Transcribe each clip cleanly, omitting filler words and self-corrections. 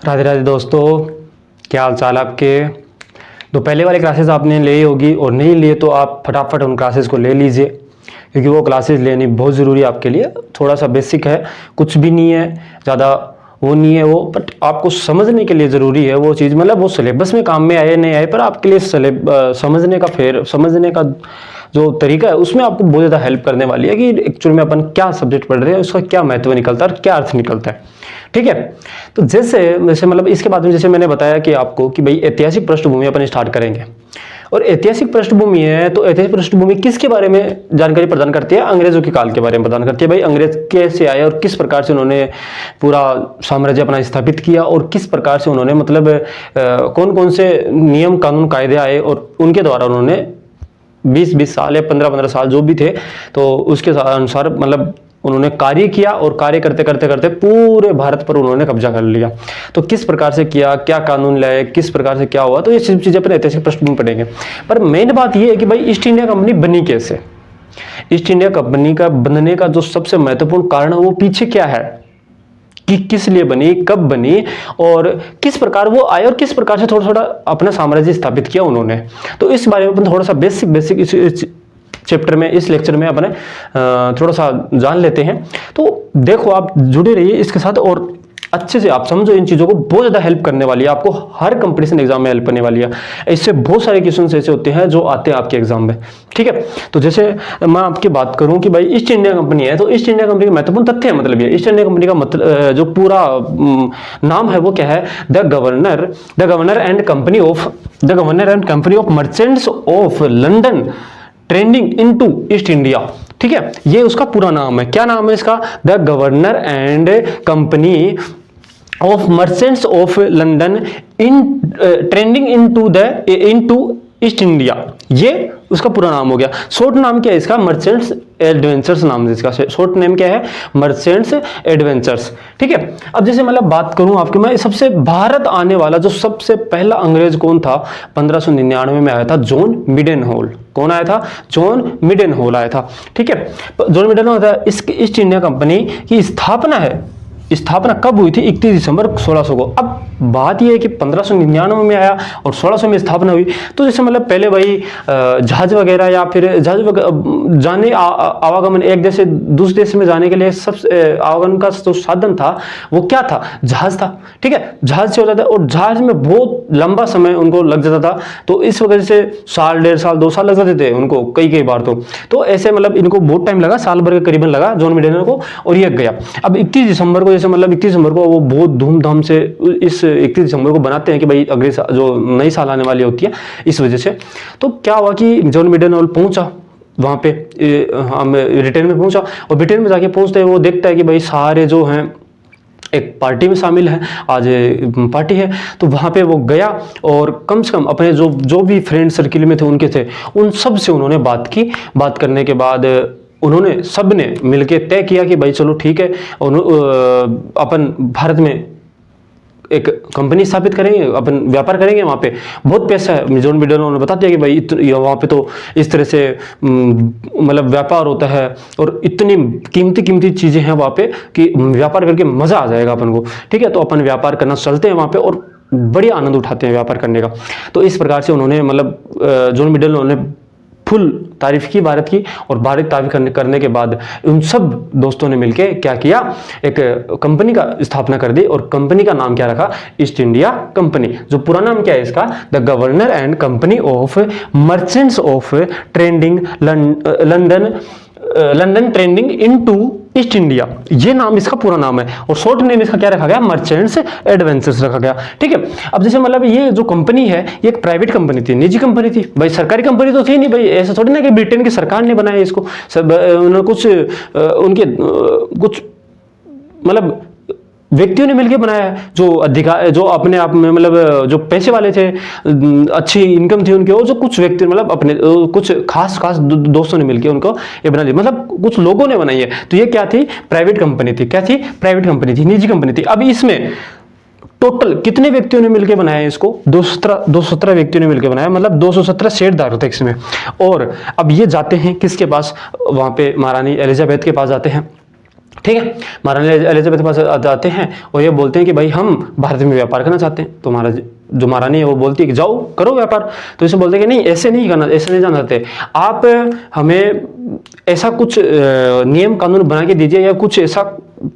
राधे राधे दोस्तों, क्या हाल चाल आपके। तो पहले वाली क्लासेस आपने ली होगी और नहीं लिए तो आप फटाफट उन क्लासेस को ले लीजिए, क्योंकि वो क्लासेस लेनी बहुत ज़रूरी है आपके लिए। थोड़ा सा बेसिक है, कुछ भी नहीं है, ज़्यादा वो नहीं है वो, बट आपको समझने के लिए ज़रूरी है वो चीज़। मतलब वो सिलेबस में काम में आए नहीं आए, पर आपके लिए समझने का जो तरीका है उसमें आपको बहुत ज़्यादा हेल्प करने वाली है कि एक्चुअल में अपन क्या सब्जेक्ट पढ़ रहे हैं, उसका क्या महत्व निकलता है और क्या अर्थ निकलता है। ठीक है, तो जैसे मतलब इसके बाद में जैसे मैंने बताया कि आपको कि भाई ऐतिहासिक पृष्ठभूमि अपन स्टार्ट करेंगे। और ऐतिहासिक पृष्ठभूमि है तो ऐतिहासिक पृष्ठभूमि किसके बारे में जानकारी प्रदान करती है? अंग्रेजों के काल के बारे में प्रदान करती है। भाई अंग्रेज कैसे आए और किस प्रकार से उन्होंने पूरा साम्राज्य अपना स्थापित किया और किस प्रकार से उन्होंने मतलब कौन कौन से नियम कानून कायदे आए और उनके द्वारा उन्होंने 20-20 साल या 15-15 साल जो भी थे तो उसके अनुसार मतलब उन्होंने कार्य किया और कार्य करते करते करते पूरे भारत पर उन्होंने कब्जा कर लिया। तो किस प्रकार से किया, क्या कानून लाए, किस प्रकार से क्या हुआ, तो ये सब चीजें अपने ऐतिहासिक पृष्ठभूमि में पढ़ेंगे। पर मेन बात ये है कि भाई ईस्ट इंडिया कंपनी बनी कैसे। ईस्ट इंडिया कंपनी का बनने का जो सबसे महत्वपूर्ण कारण है वो पीछे क्या है, कि किस लिए बनी, कब बनी और किस प्रकार वो आए और किस प्रकार से थोड़ा थोड़ा अपना साम्राज्य स्थापित किया उन्होंने। तो इस बारे में अपन थोड़ा सा बेसिक इस चैप्टर में, इस लेक्चर में अपने थोड़ा सा जान लेते हैं। तो देखो आप जुड़े रहिए इसके साथ और अच्छे से आप समझो इन चीज़ों को, बहुत ज़्यादा हेल्प करने वाली है आपको, हर कंपटीशन एग्जाम में हेल्प करने वाली है। इससे बहुत सारे क्वेश्चन ऐसे होते हैं जो आते हैं आपके एग्जाम में। ठीक है, तो जैसे मैं आपकी बात करूं कि भाई ईस्ट इंडिया कंपनी है, तो ईस्ट इंडिया कंपनी का महत्वपूर्ण तथ्य है मतलब ये ईस्ट इंडिया कंपनी का मतलब जो पूरा नाम है वो क्या है? The governor and company of merchants of London trending into east India. ठीक है, ये उसका पूरा नाम है। क्या नाम है इसका? The governor and company of merchants of London in trending into east India, ये उसका पूरा नाम हो गया। शॉर्ट नाम क्या है इसका? मर्चेंट्स एडवेंचर्स नाम है इसका। शॉर्ट नेम क्या है? Merchants adventures. ठीक है, अब जैसे मतलब बात करूं आपके, मैं सबसे भारत आने वाला जो सबसे पहला अंग्रेज कौन था? 1599 में आया था जॉन मिडेनहोल। कौन आया था? जॉन मिडेनहोल आया था। ठीक है, जॉन मिडेनहोल था। इस ईस्ट इंडिया कंपनी की स्थापना कब हुई थी? 31 दिसंबर 1600 को। अब बात यह है कि 1599 में आया और 1600 में स्थापना हुई। तो जैसे मतलब पहले भाई जहाज वगैरह या फिर जाने आवागमन एक देश से दूसरे देश में जाने के लिए सबसे आवागमन का जो साधन था वो क्या था? जहाज था। ठीक है, जहाज से हो जाता है और जहाज में बहुत लंबा समय उनको लग जाता था। तो इस वजह से साल, 1.5 साल, 2 साल लग जाते थे उनको कई बार। तो ऐसे मतलब इनको बहुत टाइम लगा, साल भर के करीबन लगा जॉन मिडेनहोल को, और ये गया। अब 31 दिसंबर को जैसे मतलब 31 दिसंबर को वो बहुत धूमधाम से इस 31 दिसंबर को बनाते हैं कि भाई अगले जो नई साल आने वाली होती है इस वजह से। तो क्या हुआ कि जॉन मिडेनहोल पहुंचा वहां पे, ब्रिटेन में पहुंचा और ब्रिटेन में जाके पहुंचते वो देखता है कि भाई सारे जो हैं एक पार्टी में शामिल है, आज पार्टी है। तो वहां पे वो गया और कम से कम अपने जो भी फ्रेंड सर्किल में थे उनके थे उन सब से उन्होंने बात की। बात करने के बाद उन्होंने सब ने मिलके तय किया कि भाई चलो ठीक है, अपन भारत में एक कंपनी स्थापित करेंगे, अपन व्यापार करेंगे। वहाँ पे बहुत पैसा है। जॉन मिडेनहोल ने बता दिया कि भाई वहाँ पे तो इस तरह से मतलब व्यापार होता है और इतनी कीमती चीज़ें हैं वहाँ पे कि व्यापार करके मज़ा आ जाएगा अपन को। ठीक है, तो अपन व्यापार करना चलते हैं वहाँ पे और बड़ी आनंद उठाते हैं व्यापार करने का। तो इस प्रकार से उन्होंने मतलब जॉन मिडेनहोल ने फुल तारीफ की भारत की, और भारत तारीफ करने के बाद उन सब दोस्तों ने मिलके क्या किया? एक कंपनी का स्थापना कर दी और कंपनी का नाम क्या रखा? East India company. जो पूरा नाम क्या है इसका? The governor and company of merchants of trending London trending into east India, ये नाम इसका पूरा नाम है। और शॉर्ट नेम इसका क्या रखा गया? मर्चेंट्स एडवेंचर्स रखा गया। ठीक है, अब जैसे मतलब ये जो कंपनी है ये एक प्राइवेट कंपनी थी, निजी कंपनी थी भाई, सरकारी कंपनी तो थी नहीं भाई। ऐसा थोड़ी ना कि ब्रिटेन की सरकार ने बनाया इसको, सब उन्होंने कुछ मतलब व्यक्तियों ने मिलकर बनाया है, जो अपने आप में मतलब जो पैसे वाले थे, अच्छी इनकम थी उनकी, और जो कुछ व्यक्ति मतलब अपने कुछ खास दोस्तों ने मिलकर उनको ये बना दी, मतलब कुछ लोगों ने बनाई है। तो ये क्या थी? प्राइवेट कंपनी थी। क्या थी? प्राइवेट कंपनी थी, निजी कंपनी थी। अब इसमें टोटल कितने व्यक्तियों ने मिलकर बनाया इसको? 217 व्यक्तियों ने मिलकर बनाया, मतलब 217 शेयरधारक थे इसमें। और अब ये जाते हैं किसके पास? वहां पे महारानी एलिजाबेथ के पास जाते हैं। ठीक है। महारानी एलिजाबेथ के पास आते हैं और ये बोलते हैं कि भाई हम भारत में व्यापार करना चाहते हैं। तो महाराज जो महारानी है वो बोलती है कि जाओ करो व्यापार। तो इसे बोलते हैं कि नहीं, ऐसे नहीं करना, ऐसे नहीं जाना चाहते, आप हमें ऐसा कुछ नियम कानून बना के दीजिए या कुछ ऐसा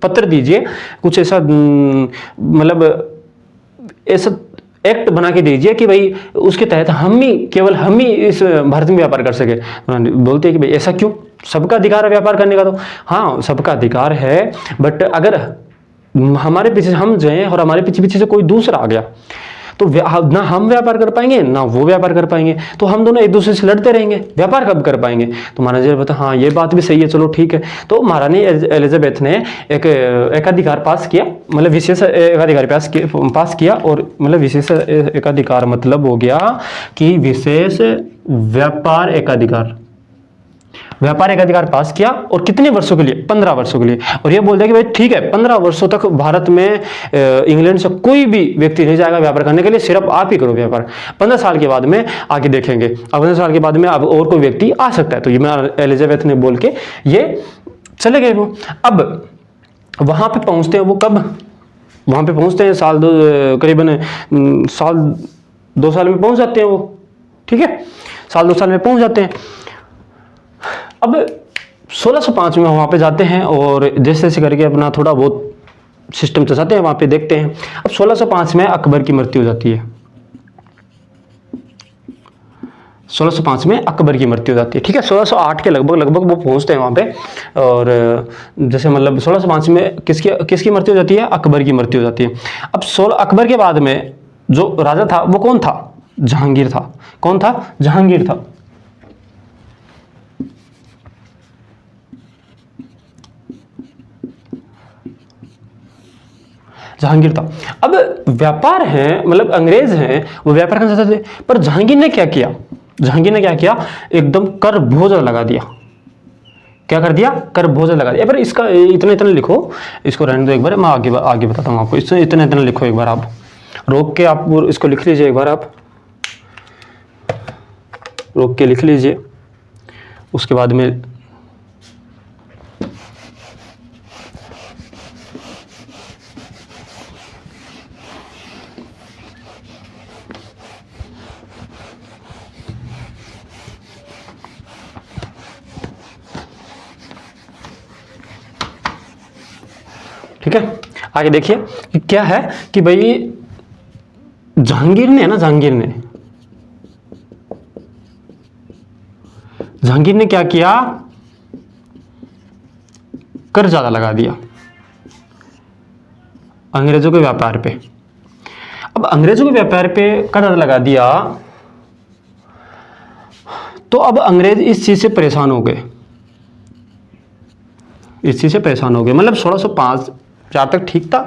पत्र दीजिए, कुछ ऐसा मतलब ऐसा एक्ट बना के दीजिए कि भाई उसके तहत केवल हम ही इस भारत में व्यापार कर सके। बोलते हैं कि भाई ऐसा क्यों, सबका अधिकार है व्यापार करने का। तो हाँ, सबका अधिकार है, बट अगर हमारे पीछे हम जाएं और हमारे पीछे पीछे से कोई दूसरा आ गया तो ना हम व्यापार कर पाएंगे ना वो व्यापार कर पाएंगे, तो हम दोनों एक दूसरे से लड़ते रहेंगे, व्यापार कब कर पाएंगे। तो महाराजा ने बताया हाँ ये बात भी सही है, चलो ठीक है। तो महारानी एलिजाबेथ ने एक एकाधिकार पास किया, मतलब विशेष एकाधिकार पास किया। और मतलब विशेष एकाधिकार मतलब हो गया कि विशेष व्यापार एकाधिकार पास किया। और कितने वर्षों के लिए? 15 वर्षों के लिए। और ये बोल दिया कि भाई ठीक है, 15 वर्षों तक भारत में इंग्लैंड से कोई भी व्यक्ति नहीं जाएगा व्यापार करने के लिए, सिर्फ आप ही करो व्यापार। 15 साल के बाद में आगे देखेंगे, अब 15 साल के बाद में अब और कोई व्यक्ति आ सकता है। तो ये एलिजाबेथ ने बोल के ये चले गए वो। अब वहां पे पहुंचते हैं वो कब? वहां पे पहुंचते हैं करीबन साल 2 साल में पहुंच जाते हैं वो, ठीक है, साल 2 साल में पहुंच जाते हैं। अब 1605 में वहाँ पे जाते हैं और जैसे जैसे करके अपना थोड़ा बहुत सिस्टम चलाते हैं, वहाँ पे देखते हैं। अब 1605 में अकबर की मृत्यु हो जाती है। 1605 में अकबर की मृत्यु हो जाती है, ठीक है। 1608 के लगभग वो पहुँचते हैं वहाँ पे। और जैसे मतलब 1605 में किसकी मृत्यु हो जाती है? अकबर की मृत्यु हो जाती है। अब अकबर के बाद में जो राजा था वो कौन था? जहांगीर था। कौन था? जहांगीर था। जहांगीर था। अब व्यापार है, मतलब अंग्रेज हैं, वो व्यापार करना चाहते थे, पर जहांगीर ने क्या किया? एकदम कर बहुत ज्यादा लगा दिया। क्या कर दिया? कर बहुत ज्यादा लगा दिया। पर इसका इतना लिखो, इसको रहने दो एक बार, मैं आगे बताता हूँ आपको। इसमें इतना लिखो एक बार, आप रोक के आप इसको लिख लीजिए एक बार, आप रोक के लिख लीजिए। उसके बाद में ठीक है, आगे देखिए कि क्या है कि भाई जहांगीर ने क्या किया? कर ज्यादा लगा दिया अंग्रेजों के व्यापार पे। अब अंग्रेजों के व्यापार पे कर ज्यादा लगा दिया तो अब अंग्रेज इस चीज से परेशान हो गए। मतलब 1605 4 तक ठीक था,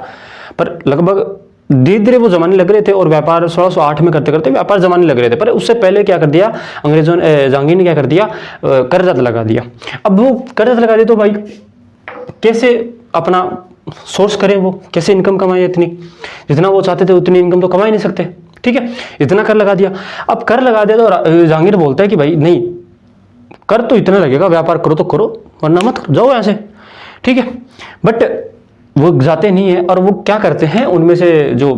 पर लगभग धीरे धीरे वो जमाने लग रहे थे और व्यापार 1608 में करते करते व्यापार जमाने लग रहे थे। पर उससे पहले क्या कर दिया अंग्रेजों ने, जहांगीर ने क्या कर दिया? कर ज्यादा लगा दिया। अब वो कर ज्यादा लगा दिया तो भाई कैसे अपना सोर्स करें, वो कैसे इनकम कमाए? इतनी जितना वो चाहते थे उतनी इनकम तो कमा ही नहीं सकते, ठीक है। इतना कर लगा दिया। अब कर लगा दिया तो जहांगीर बोलता है कि भाई नहीं, कर तो इतना लगेगा, व्यापार करो तो करो वरना मत जाओ ऐसे, ठीक है। बट वो जाते नहीं है। और वो क्या करते हैं, उनमें से जो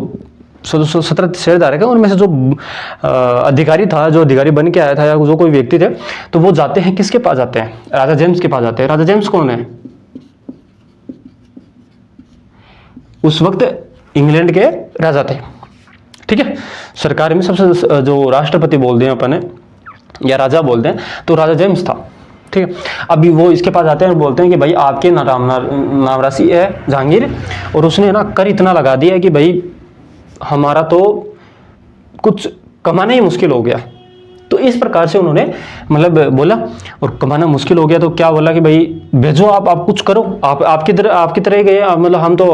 17 शेयरधारक है उनमें से जो अधिकारी था, जो अधिकारी बन के आया था या जो कोई व्यक्ति थे, तो वो जाते हैं किसके पास जाते हैं? राजा जेम्स के पास जाते हैं। राजा जेम्स कौन है? उस वक्त इंग्लैंड के राजा थे, ठीक है। सरकार में सबसे जो राष्ट्रपति बोलते हैं अपन या राजा बोलते हैं, तो राजा जेम्स था, ठीक है। अभी वो इसके पास आते हैं और बोलते हैं कि भाई आपके नाम राशि है जहांगीर, और उसने ना कर इतना लगा दिया है कि भाई हमारा तो कुछ कमाना ही मुश्किल हो गया। तो इस प्रकार से उन्होंने मतलब बोला, और कमाना मुश्किल हो गया तो क्या बोला कि भाई भेजो, आप कुछ करो, आपकी तरह गए, मतलब हम तो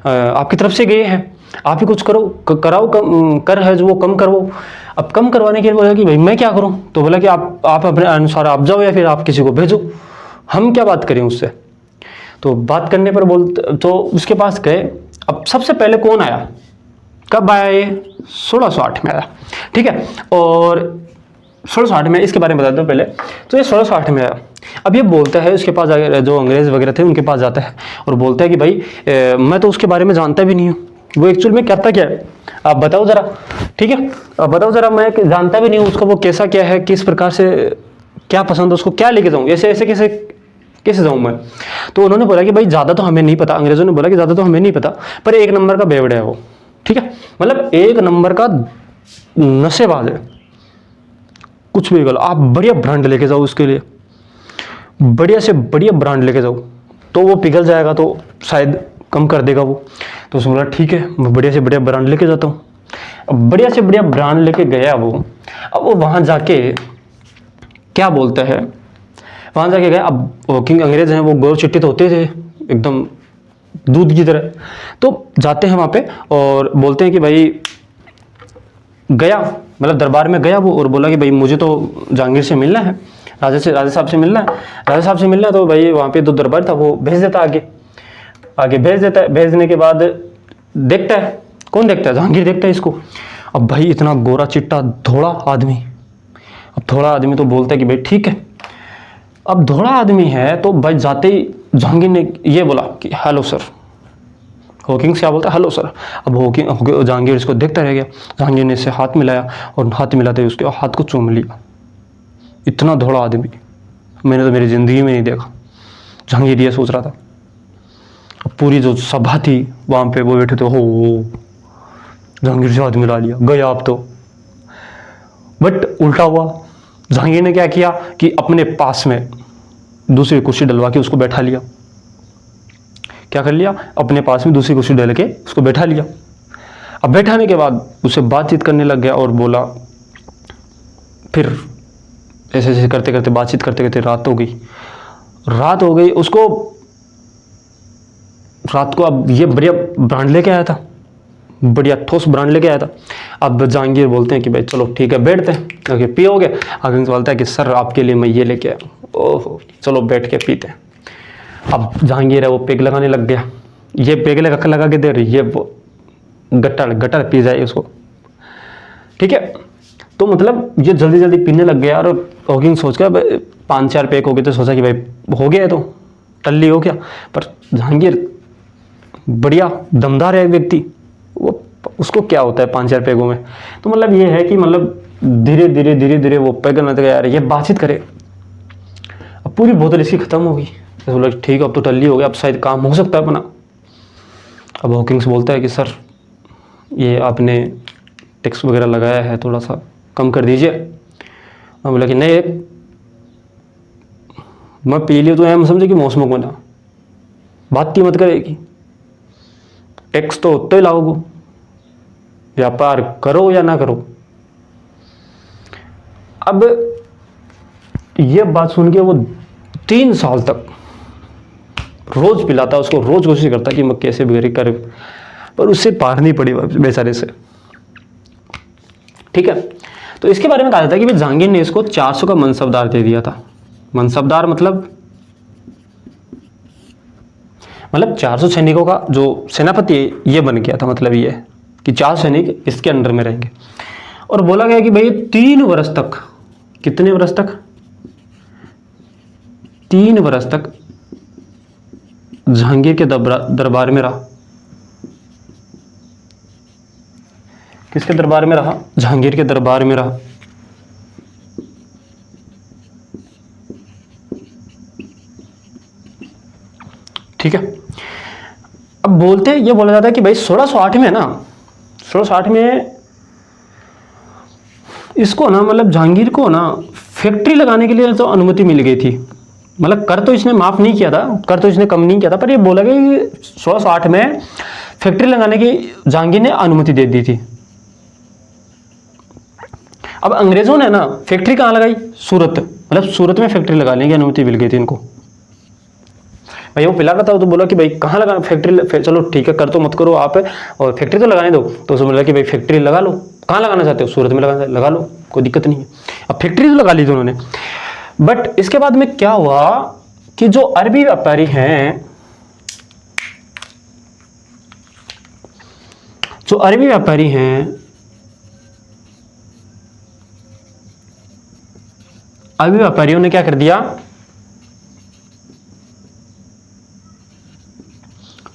आपकी तरफ से गए हैं, आप ही कुछ करो, कराओ, कर है जो वो कम करो। अब कम करवाने के लिए बोला कि भाई मैं क्या करूं? तो बोला कि आप अपने अनुसार आप जाओ या फिर आप किसी को भेजो, हम क्या बात करें उससे। तो बात करने पर तो उसके पास गए। अब सबसे पहले कौन आया, कब आया? ये 1608 में आया, ठीक है। और 1608 में, इसके बारे में बता दो पहले, तो ये 1608 में आया। अब ये बोलता है, उसके पास जो अंग्रेज़ वगैरह थे उनके पास जाता है और बोलता है कि भाई मैं तो उसके बारे में जानता भी नहीं हूँ, वो एक्चुअल में करता क्या है, आप बताओ ज़रा। ठीक है, आप बताओ ज़रा, मैं जानता भी नहीं हूँ उसका, वो कैसा क्या है, किस प्रकार से, क्या पसंद है उसको, क्या लेके जाऊँ, ऐसे ऐसे कैसे कैसे जाऊँ मैं। तो उन्होंने बोला कि भाई ज़्यादा तो हमें नहीं पता, अंग्रेज़ों ने बोला कि ज़्यादा तो हमें नहीं पता, पर एक नंबर का बेवड़ा है वो। ठीक है, मतलब एक नंबर का नशेबाज है, कुछ भी गलो, आप बढ़िया ब्रांड लेके जाओ उसके लिए, बढ़िया से बढ़िया ब्रांड लेके जाओ, तो वो पिघल जाएगा, तो शायद कम कर देगा वो। तो उसने बोला ठीक है, मैं बढ़िया से बढ़िया ब्रांड लेके जाता हूँ। अब बढ़िया से बढ़िया ब्रांड लेके गया वो। अब वो वहाँ जाके क्या बोलता है, वहाँ जाके गया, अब वो किंग अंग्रेज हैं, वो गोर चिट्टे तो होते थे एकदम दूध की तरह, तो जाते हैं वहाँ पे और बोलते हैं कि भाई, गया मतलब दरबार में गया वो और बोला कि भाई मुझे तो जहांगीर से मिलना है, राजा साहब से मिलना है, राजा साहब से मिलना है। तो भाई वहाँ पे तो दरबार था, वो भेज देता आगे भेज देता है। भेजने के बाद देखता है, कौन देखता है, जहांगीर देखता है इसको। अब भाई इतना गोरा चिट्टा धोड़ा आदमी, अब थोड़ा आदमी तो बोलता है कि भाई ठीक है। अब धोड़ा आदमी है तो भाई जाते ही जहांगीर ने ये बोला कि हेलो सर, हॉकिंग्स क्या बोलता है, हेलो सर। अब जहांगीर इसको देखता रह गया। जहांगीर ने इससे हाथ मिलाया और हाथ मिलाते हुए उसके हाथ को चूम लिया। इतना धोड़ा आदमी मैंने तो मेरी ज़िंदगी में नहीं देखा, जहांगीर ये सोच रहा था। अब पूरी जो सभा थी वहाँ पे वो बैठे थे, हो जहांगीर से हाथ मिला लिया, गया आप तो। बट उल्टा हुआ, जहांगीर ने क्या किया कि अपने पास में दूसरी कुर्सी डलवा के उसको बैठा लिया। क्या कर लिया, अपने पास में दूसरी कुर्सी डल के उसको बैठा लिया। अब बैठाने के बाद उससे बातचीत करने लग गया और बोला, फिर ऐसे ऐसे करते करते बातचीत करते करते रात हो गई उसको। रात को अब ये बढ़िया ब्रांड लेके आया था, बढ़िया ठोस ब्रांड लेके आया था। अब जहांगीर बोलते हैं कि भाई चलो ठीक है बैठते हैं, क्योंकि पियोगे। आगे बोलता है कि सर आपके लिए मैं ये लेके आया। ओहो चलो बैठ के पीते हैं। अब जहांगीर है वो पेग लगाने लग गया, ये पेग लगा के दे रही, ये वो गट्टा पी जाए उसको। ठीक है, तो मतलब ये जल्दी जल्दी पीने लग गया। और हॉकिंग सोच के 5-4 पैक हो गए तो सोचा कि भाई हो गया, तो टल्ली हो गया। पर जहांगीर बढ़िया दमदार है व्यक्ति, वो उसको क्या होता है 5-4 पैगों में। तो मतलब ये है कि मतलब धीरे धीरे वो पैग न यार ये बातचीत करे। अब पूरी बोतल इसकी खत्म होगी, तो बोला ठीक है अब तो टल्ली हो गया, अब शायद काम हो सकता है अपना। अब हॉकिंग्स बोलता है कि सर ये आपने टैक्स वगैरह लगाया है, थोड़ा सा कम कर दीजिए। मैं बोला कि नहीं, मैं पी लिया तो एम समझे कि मौसम को ना बात की मत करेगी, टैक्स तो उतना ही लाओगे, व्यापार करो या ना करो। अब ये बात सुन के वो 3 साल तक रोज पिलाता उसको, रोज कोशिश करता कि मैं कैसे भी करे, पर उससे पार नहीं पड़ी बेचारे से। ठीक है, तो इसके बारे में कहा जाता है कि जहांगीर ने इसको 400 का मनसबदार दे दिया था। मनसबदार मतलब 400 सैनिकों का जो सेनापति ये बन गया था। मतलब ये कि 4 सैनिक इसके अंडर में रहेंगे। और बोला गया कि भाई 3 वर्ष तक, कितने वर्ष तक, 3 वर्ष तक जहांगीर के दरबार में रहा। किसके दरबार में रहा, जहांगीर के दरबार में रहा। ठीक है, अब बोलते हैं, ये बोला जाता है कि भाई 1608 में ना, 1608 में इसको ना मतलब जहांगीर को ना फैक्ट्री लगाने के लिए तो अनुमति मिल गई थी। मतलब कर तो इसने माफ नहीं किया था, कर तो इसने कम नहीं किया था, पर ये बोला गया कि 1608 में फैक्ट्री लगाने की जहांगीर ने अनुमति दे दी थी। अब अंग्रेजों ने ना फैक्ट्री कहाँ लगाई, सूरत, मतलब सूरत में फैक्ट्री लगाने की अनुमति मिल गई थी इनको। भाई वो पिला रहा था तो बोला कि भाई कहाँ लगा फैक्ट्री, चलो ठीक है कर तो मत करो आप, और फैक्ट्री तो लगाने दो। तो उसने बोला कि भाई फैक्ट्री लगा लो, कहाँ लगाना चाहते हो, सूरत में लगा लो, कोई दिक्कत नहीं है। अब फैक्ट्री तो लगा ली थी उन्होंने। बट इसके बाद में क्या हुआ कि जो अरबी व्यापारी हैं, अरबी व्यापारियों ने क्या कर दिया,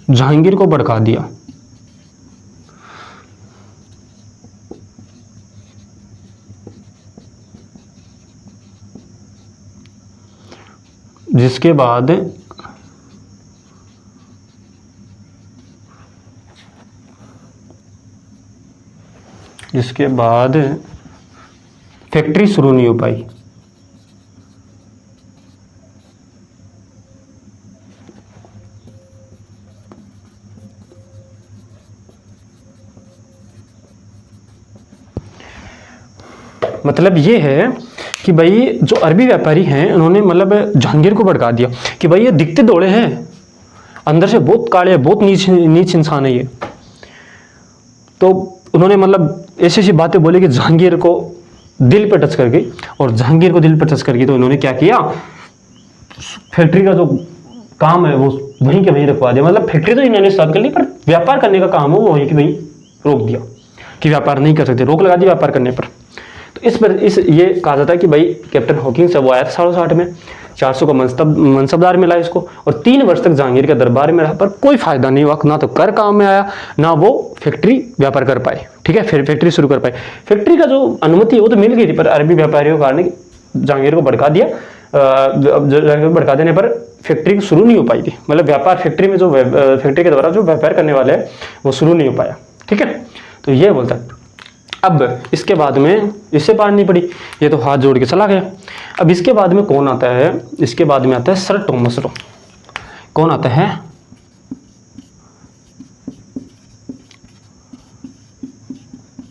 जहांगीर को भड़का दिया। जिसके बाद फैक्ट्री शुरू नहीं हो पाई। मतलब ये है कि भाई जो अरबी व्यापारी हैं उन्होंने मतलब जहांगीर को भड़का दिया कि भाई ये दिखते दौड़े हैं, अंदर से बहुत काले, बहुत नीच इंसान है ये। तो उन्होंने मतलब ऐसी ऐसी बातें बोली कि जहांगीर को दिल पे टच कर गई, और जहांगीर को दिल पे टच कर गई तो इन्होंने क्या किया, फैक्ट्री का जो काम है वो वहीं के वहीं रखवा दिया। मतलब फैक्ट्री तो इन्होंने स्टार्ट कर ली, पर व्यापार करने का काम हो वो वहीं के वहीं रोक दिया कि व्यापार नहीं कर सकते, रोक लगा दी व्यापार करने पर। तो इस ये कहा जाता है कि भाई कैप्टन हॉकिंस वो आया था 60 में, 400 का मनसबदार मिला इसको, और 3 वर्ष तक जहांगीर के दरबार में रहा, पर कोई फायदा नहीं हुआ, ना तो कर काम में आया, ना वो फैक्ट्री व्यापार कर पाए। ठीक है, फिर फैक्ट्री शुरू कर पाए। फैक्ट्री का जो अनुमति है वो तो मिल गई थी, पर अरबी व्यापारियों के कारण जहांगीर को भड़का दिया। भड़का देने पर फैक्ट्री शुरू नहीं हो पाई थी, मतलब व्यापार फैक्ट्री में जो फैक्ट्री के द्वारा जो व्यापार करने वाले हैं वो शुरू नहीं हो पाया। ठीक है, तो ये बोलता है। अब इसके बाद में इससे पार नहीं पड़ी, ये तो हाथ जोड़ के चला गया। अब इसके बाद में कौन आता है, इसके बाद में आता है सर टॉमस रो। कौन आता है,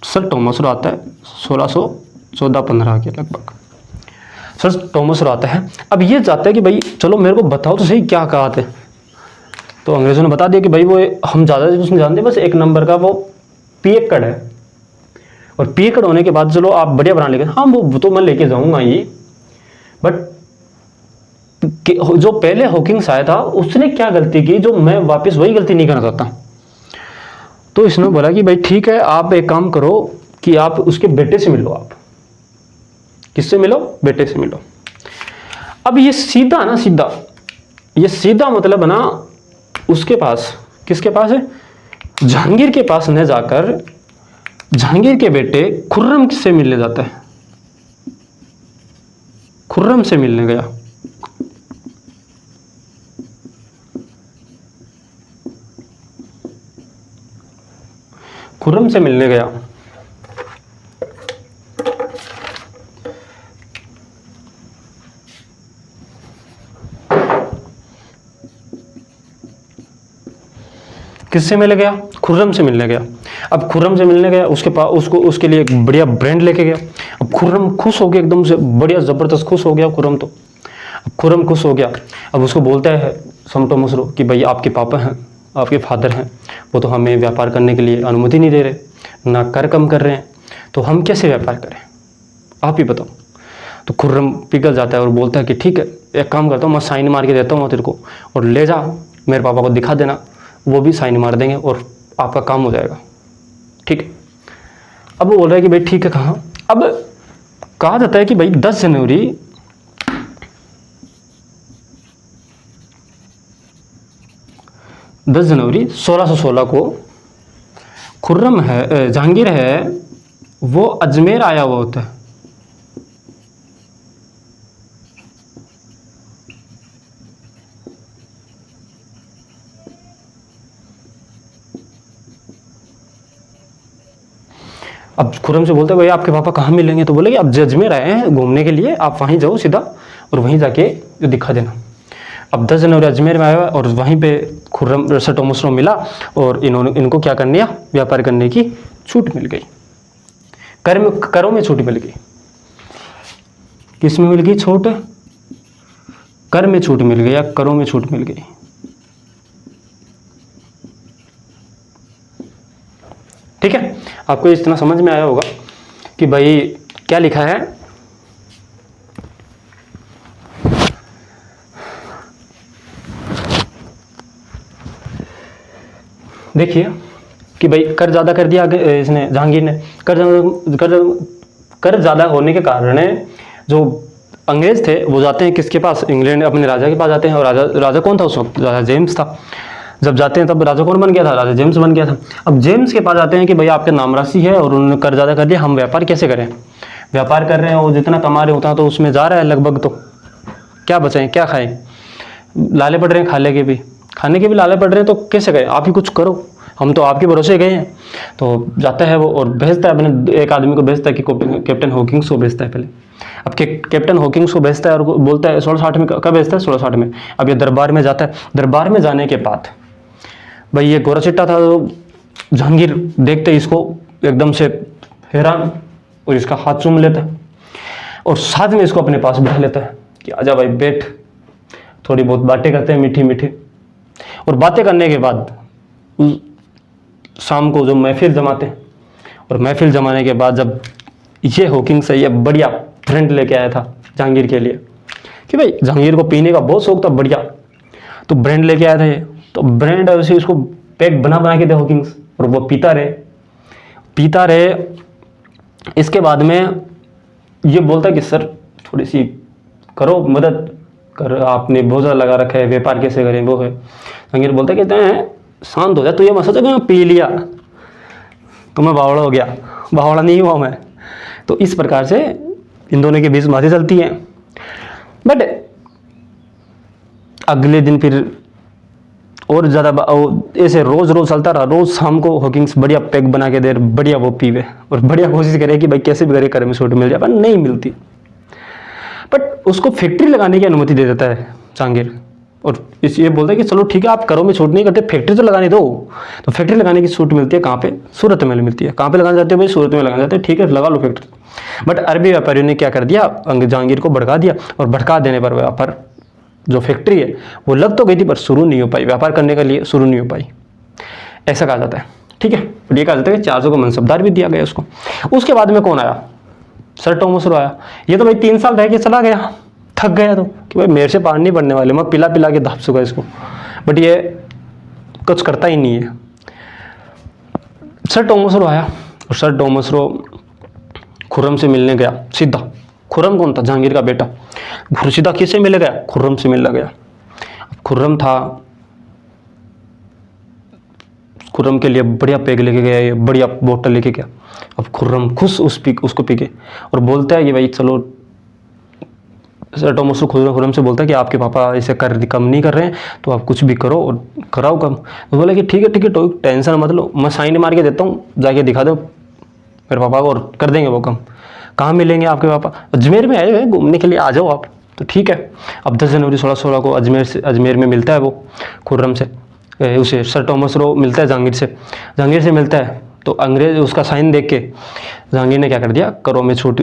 सर टॉमस रो आता है 1614-15 के लगभग। सर टॉमस रो आता है। अब ये चाहता है कि भाई चलो मेरे को बताओ तो सही क्या कहा थे। तो अंग्रेजों ने बता दिया कि भाई वो हम ज़्यादा कुछ नहीं जानते, बस एक नंबर का वो पियक्कड़ है, और पियक्कड़ होने के बाद चलो आप बढ़िया बना लेंगे। हाँ वो तो मैं लेके जाऊंगा ही, बट जो पहले हॉकिंस आया था उसने क्या गलती की जो मैं वापस वही गलती नहीं करना चाहता। तो इसने बोला कि भाई ठीक है, आप एक काम करो कि आप उसके बेटे से मिलो। आप किससे मिलो, बेटे से मिलो। अब ये सीधा ना सीधा, ये सीधा मतलब ना उसके पास, किसके पास है, जहांगीर के पास न जाकर जहांगीर के बेटे खुर्रम से मिलने जाता है। खुर्रम से मिलने गया। खुर्रम से मिलने गया। किससे मिलने गया, खुर्रम से मिलने गया। अब खुर्रम से मिलने गया, उसके पास उसके लिए एक बढ़िया ब्रांड लेके गया। अब खुर्रम खुश हो गया, एकदम से बढ़िया ज़बरदस्त खुश हो गया खुर्रम। तो अब खुर्रम खुश हो गया। अब उसको बोलता है सर टॉमस रो कि भाई आपके पापा हैं, आपके फादर हैं, वो तो हमें व्यापार करने के लिए अनुमति नहीं दे रहे, ना कर कम कर रहे हैं, तो हम कैसे व्यापार करें, आप ही बताओ। तो खुर्रम पिघल जाता है और बोलता है कि ठीक है, एक काम करता हूँ, मैं साइन मार के देता हूँ तेरे को, और ले जा मेरे पापा को दिखा देना, वो भी साइन मार देंगे और आपका काम हो जाएगा। ठीक है। अब वो बोल रहा है कि भाई ठीक है, कहाँ। अब कहा जाता है कि भाई 10 जनवरी 1616 को खुर्रम है, जहांगीर है, वो अजमेर आया हुआ होता है। अब खुर्रम से बोलते हैं भाई आपके पापा कहाँ मिलेंगे, तो बोले कि अब अजमेर आए हैं घूमने के लिए, आप वहीं जाओ सीधा और वहीं जाके दिखा देना। अब 10 जनवरी अजमेर में आया और वहीं पे खुर्रम सर टॉमस रो मिला, और इनको क्या करने, व्यापार करने की छूट मिल गई। करों में छूट मिल गई। किस में मिल गई छूट, कर में छूट मिल गई या करों में छूट मिल गई। ठीक है, आपको इतना समझ में आया होगा कि भाई क्या लिखा है। देखिए कि भाई कर ज़्यादा कर दिया इसने, जहांगीर ने। कर ज़्यादा होने के कारण जो अंग्रेज थे वो जाते हैं किसके पास, इंग्लैंड, अपने राजा के पास जाते हैं। और राजा कौन था उस वक्त, राजा जेम्स था। जब जाते हैं तब राजा कौन बन गया था, राजा जेम्स बन गया था। अब जेम्स के पास आते हैं कि भाई आपके नाम राशि है और उन्होंने कर ज़्यादा कर लिया, हम व्यापार कैसे करें। व्यापार कर रहे हैं, वो जितना कमा रहे होता तो उसमें जा रहा है लगभग, तो क्या बचाएं क्या खाएं, लाले पड़ रहे हैं खाने के भी लाले पड़ रहे हैं, तो कैसे करें, आप ही कुछ करो, हम तो आपके भरोसे गए हैं। तो जाता है वो और भेजता है अपने एक आदमी को, भेजता है कि कैप्टन हॉकिंग्स को भेजता है पहले। अब कैप्टन हॉकिंग्स को भेजता है और बोलता है 1660 में, कब भेजता है 1660 में। अब ये दरबार में जाता है, दरबार में जाने के बाद भाई ये गोरा चिट्टा था, तो जहांगीर देखते ही इसको एकदम से हैरान और इसका हाथ चूम लेता है और साथ में इसको अपने पास बिठा लेता है कि आजा भाई बैठ, थोड़ी बहुत बातें करते हैं मीठी मीठी। और बातें करने के बाद शाम को जो महफिल जमाते हैं, और महफिल जमाने के बाद जब ये हॉकिंग्स है ये बढ़िया ब्रांड लेके आया था जहांगीर के लिए, कि भाई जहांगीर को पीने का बहुत शौक था बढ़िया, तो ब्रांड लेके आया था ये, तो ब्रांड वैसे उसको पैक बना के दे हॉकिंग्स, और वो पीता रहे। इसके बाद में ये बोलता कि सर थोड़ी सी करो मदद कर, आपने बहुत ज़्यादा लगा रखा है, व्यापार कैसे करें वो है। जहांगीर बोलता है कि शांत हो जा, तू ये मत सोच कि मैं पी लिया तो मैं बावड़ा हो गया, बावड़ा नहीं हुआ मैं। तो इस प्रकार से इन दोनों के बीच बातें चलती हैं। बट अगले दिन फिर और ज़्यादा ऐसे रोज़ रोज़ चलता रहा, रोज़ शाम को हॉकिंग्स बढ़िया पैक बना के दे, बढ़िया वो पीवे और बढ़िया कोशिश करे कि भाई कैसे भी करे करे में छूट मिल जाए, पर नहीं मिलती। बट उसको फैक्ट्री लगाने की अनुमति दे देता है जहांगीर, और ये बोलता है कि चलो ठीक है आप करो में छूट नहीं करते, फैक्ट्री तो लगाने दो। तो फैक्ट्री लगाने की छूट मिलती है कहाँ पे, सूरत में मिलती है। कहाँ पे लगाने जाते हैं भाई, सूरत में लगाने जाते हैं, ठीक है लगा लो फैक्ट्री। बट अरबी व्यापारियों ने क्या कर दिया, जहांगीर को भड़का दिया, और भड़का देने पर व्यापार जो फैक्ट्री है वो लग तो गई थी पर शुरू नहीं हो पाई, व्यापार करने के लिए शुरू नहीं हो पाई, ऐसा कहा जाता है। ठीक है, और ये कहा जाता है कि 400 को मनसबदार भी दिया गया उसको। उसके बाद में कौन आया, सर टॉमस रो आया। ये तो भाई 3 साल रह के चला गया, थक गया तो कि भाई मेरे से पार नहीं पड़ने वाले, मैं पिला पिला के धाप चुका इसको, बट ये कुछ करता ही नहीं है। सर टॉमस रो आया और सर टॉमस रो खुर्रम से मिलने गया सीधा। खुर्रम कौन था, जहांगीर का बेटा। सीधा किससे मिल गया, खुर्रम से मिलने गया। खुर्रम था, खुर्रम के लिए बढ़िया पैग लेके गया, ये बढ़िया बोतल लेके गया। अब खुर्रम खुश उसको पी के और बोलता है कि भाई चलो, सर टॉमस खुर्रम से बोलता है कि आपके पापा इसे कम नहीं कर रहे हैं, तो आप कुछ भी करो और कराओ कम। तो बोला कि ठीक है तो टेंशन मत लो, मैं साइन मार के देता हूँ, जाके दिखा दो मेरे पापा को और कर देंगे वो कम। कहाँ मिलेंगे आपके पापा, अजमेर में आए हुए घूमने के लिए, आ जाओ आप। तो ठीक है, अब 10 जनवरी 1616 को अजमेर में मिलता है वो खुर्रम से, उसे सर टॉमस रो मिलता है जहांगीर से मिलता है। तो अंग्रेज उसका साइन देख के जहांगीर ने क्या कर दिया, करो में छूट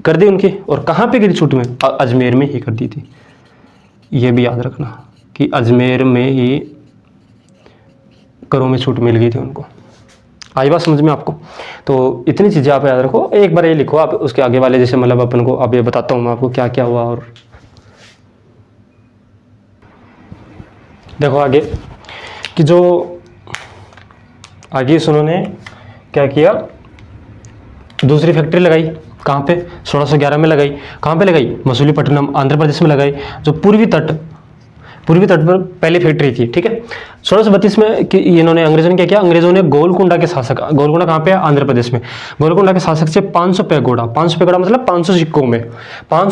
कर दी उनकी। और कहाँ पे गिरी छूट में, अजमेर में ही कर दी थी। ये भी याद रखना कि अजमेर में ही करों में छूट मिल गई थी उनको। आई बात समझ में आपको। तो इतनी चीज़ें आप याद रखो, एक बार ये लिखो आप, उसके आगे वाले जैसे मतलब अपन को अब ये बताता हूँ मैं आपको क्या क्या हुआ। और देखो आगे कि जो आगे उन्होंने क्या किया, दूसरी फैक्ट्री लगाई। कहाँ पे, 1611 में लगाई। कहाँ पे लगाई, मसूलीपट्टनम आंध्र प्रदेश में लगाई, जो पूर्वी तट पर पहली फैक्ट्री थी। ठीक है, 1632 में कि इन्होंने अंग्रेजों ने क्या किया, अंग्रेजों ने गोलकुंडा के शासक, गोलकुंडा कहाँ पे है, आंध्र प्रदेश में, गोलकुंडा के शासक से 500 पैगोडा मतलब 500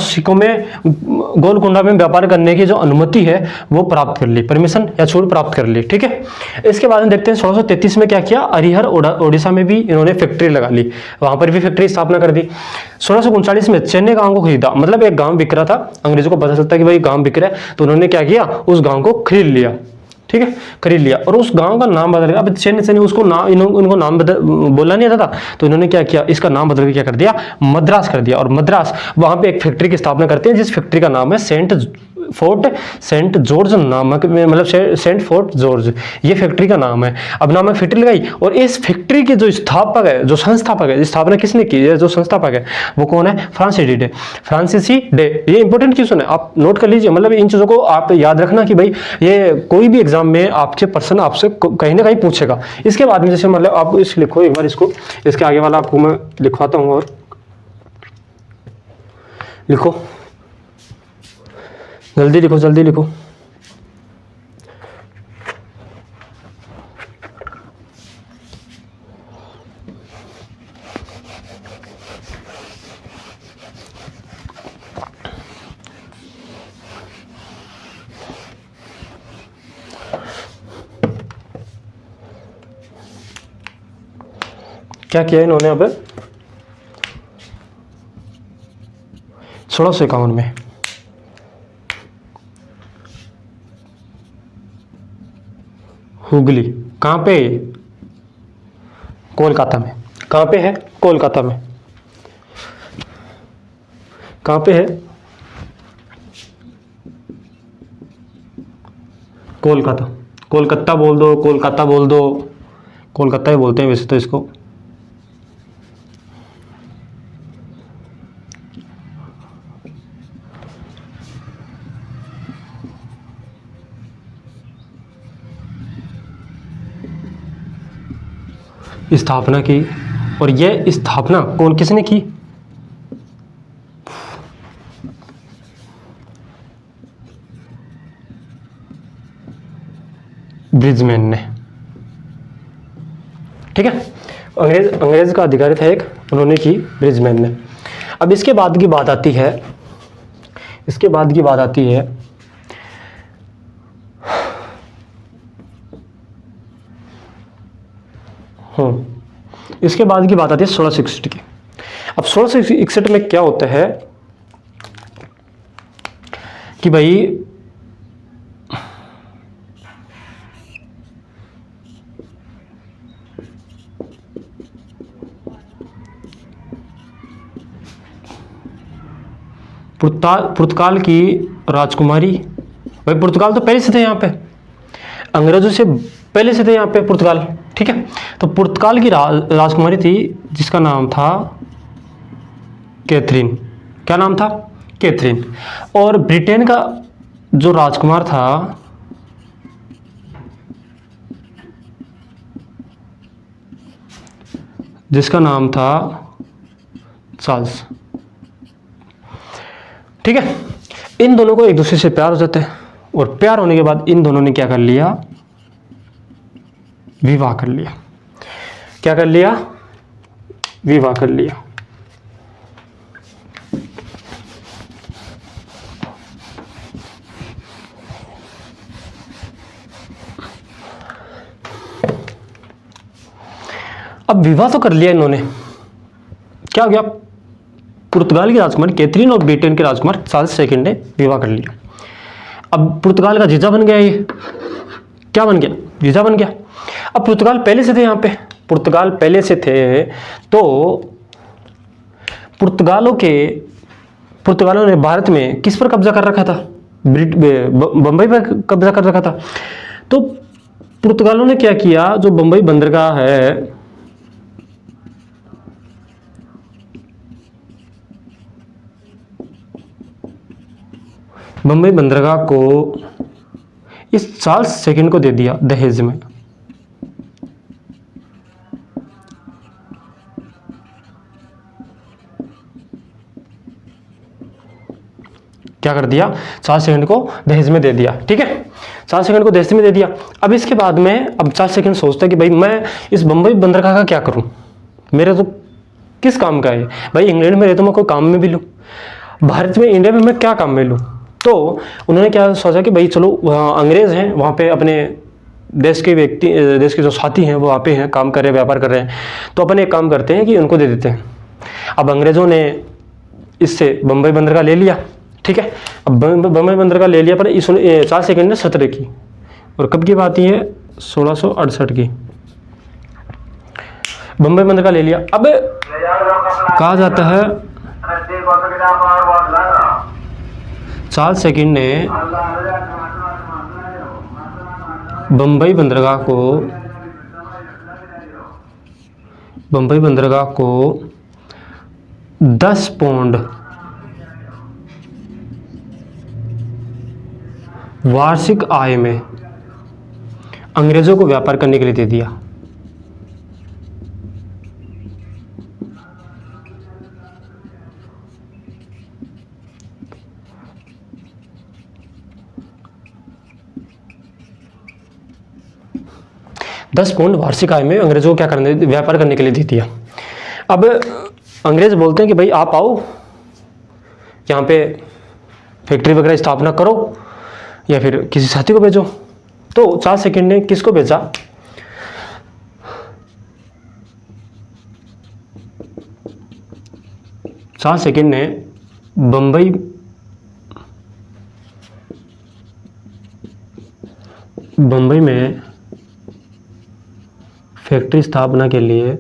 सिक्कों में गोलकुंडा में व्यापार करने की जो अनुमति है वो प्राप्त कर ली, परमिशन या छूट प्राप्त कर ली। ठीक है, इसके बाद में देखते हैं 1633 में क्या किया, हरिहर ओडिशा में भी इन्होंने फैक्ट्री लगा ली, वहां पर भी फैक्ट्री स्थापना कर दी। 1639 में चेन्नई गांव को खरीदा, मतलब एक गांव बिक रहा था, अंग्रेजों को पता चलता कि भाई गांव बिक रहा है, तो उन्होंने क्या किया, उस गांव को खरीद लिया। ठीक है, खरीद लिया और उस गांव का नाम बदल गया। अब चेन्नई उसको नाम, उनको नाम बोलना नहीं आता था, तो इन्होंने क्या किया, इसका नाम बदल के क्या कर दिया, मद्रास कर दिया। और मद्रास, वहां पे एक फैक्ट्री की स्थापना करते हैं, जिस फैक्ट्री का नाम है सेंट जॉर्ज नामक, मतलब सेंट फोर्ट जॉर्ज, ये फैक्ट्री का नाम है। अब नामक फैक्ट्री लगाई और इस फैक्ट्री के जो स्थापक है, जो संस्थापक है, स्थापना किसने की है, जो संस्थापक है वो कौन है, फ्रांसिसी डे। ये इंपॉर्टेंट क्वेश्चन है, आप नोट कर लीजिए, मतलब इन चीजों को आप याद रखना कि भाई ये कोई भी एग्जाम में आपके पर्सन आपसे कहीं ना कहीं पूछेगा। इसके बाद में जैसे मतलब आप इस लिखो एक बार, इसको, इसके आगे वाला आपको मैं लिखवाता हूँ, और लिखो जल्दी लिखो क्या किया इन्होंने अब 1651 में हुगली, कहाँ पे? कोलकाता में। कहाँ पे है? कोलकाता में। कहाँ पे है? कोलकाता। कोलकाता बोल दो, कोलकाता बोल दो, कोलकाता ही बोलते हैं वैसे तो इसको। स्थापना की, और यह स्थापना कौन किसने की? ब्रिजमैन ने। ठीक है, अंग्रेज का अधिकारी था एक, उन्होंने की ब्रिजमैन ने। अब इसके बाद की बात आती है, इसके बाद की बात आती है इसके बाद की बात आती है 1661 की। अब 1661 में क्या होता है कि भाई पुर्तगाल की राजकुमारी, भाई पुर्तगाल तो पहले से थे यहाँ पे, अंग्रेजों से पहले से थे यहाँ पे पुर्तगाल। ठीक है, तो पुर्तगाल की राजकुमारी थी जिसका नाम था कैथरीन। क्या नाम था? कैथरीन। और ब्रिटेन का जो राजकुमार था जिसका नाम था चार्ल्स। ठीक है, इन दोनों को एक दूसरे से प्यार हो जाता है, और प्यार होने के बाद इन दोनों ने क्या कर लिया? विवाह कर लिया। क्या कर लिया? विवाह कर लिया। अब विवाह तो कर लिया इन्होंने, क्या हो गया? पुर्तगाल की राजकुमारी कैथरीन और ब्रिटेन के राजकुमार चार्ल्स सेकंड ने विवाह कर लिया। अब पुर्तगाल का जीजा बन गया ये। क्या बन गया? जीजा बन गया। अब पुर्तगाल पहले से थे यहाँ पे, पुर्तगाल पहले से थे, तो पुर्तगालों ने भारत में किस पर कब्जा कर रखा था? बंबई पर कब्जा कर रखा था। तो पुर्तगालों ने क्या किया, जो बंबई बंदरगाह है, बंबई बंदरगाह को इस चार्ल्स सेकंड को दे दिया दहेज में। क्या कर दिया? चार्ल्स सेकंड को दहेज में दे दिया। ठीक है, चार्ल्स सेकंड को दहेज में दे दिया। अब इसके बाद में अब चार्ल्स सेकंड सोचता है कि भाई मैं इस बंबई बंदरगाह का क्या करूं, मेरे तो किस काम का है भाई, इंग्लैंड में रहता मैं कोई काम में भी लूं, भारत में इंडिया में मैं क्या काम में लूं। तो उन्होंने क्या सोचा कि भाई चलो वहाँ अंग्रेज़ हैं, वहाँ पे अपने देश के जो साथी हैं वो वहाँ पे हैं, काम कर रहे हैं, व्यापार कर रहे हैं, तो अपन एक काम करते हैं कि उनको दे देते हैं। अब अंग्रेज़ों ने इससे बंबई बंदरगाह ले लिया। ठीक है, अब बंबई बंदरगाह ले लिया, पर इस चार्ल्स सेकंड ने सत्र की, और कब की बात है? 1668 की। बंबई बंदरगाह ले लिया। अब कहा जाता है चार्ल्स सेकंड ने बंबई बंदरगाह को 10 पौंड वार्षिक आय में अंग्रेजों को व्यापार करने के लिए दे दिया। £10 वार्षिक आय में अंग्रेजों को क्या करने, व्यापार करने के लिए दे दिया। अब अंग्रेज़ बोलते हैं कि भाई आप आओ यहाँ पे फैक्ट्री वगैरह स्थापना करो या फिर किसी साथी को भेजो। तो चार्ल्स सेकंड ने किसको भेजा? चार्ल्स सेकंड ने बम्बई में फैक्ट्री स्थापना के लिए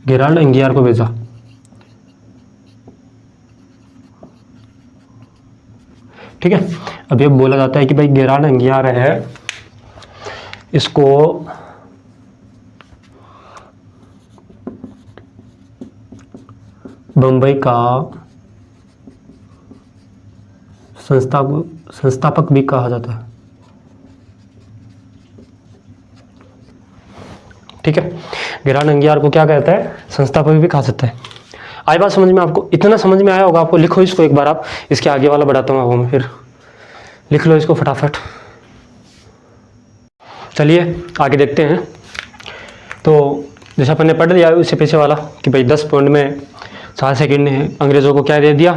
गेराल्ड एंगियार को भेजा। ठीक है, अब ये बोला जाता है कि भाई गेराल्ड एंगियार है, इसको बम्बई का संस्थापक भी कहा जाता है। ठीक है, गेराल्ड एंगियार को क्या कहता है? संस्थापक भी कहा जाता है। आई बात समझ में? आपको इतना समझ में आया होगा? आपको लिखो इसको एक बार, आप इसके आगे वाला बढ़ाता हूँ आपको मैं, फिर लिख लो इसको फटाफट। चलिए आगे देखते हैं। तो जैसा अपन ने पढ़ लिया उससे पीछे वाला कि भाई 10 पॉइंट में चार्ल्स सेकंड ने अंग्रेज़ों को क्या दे दिया?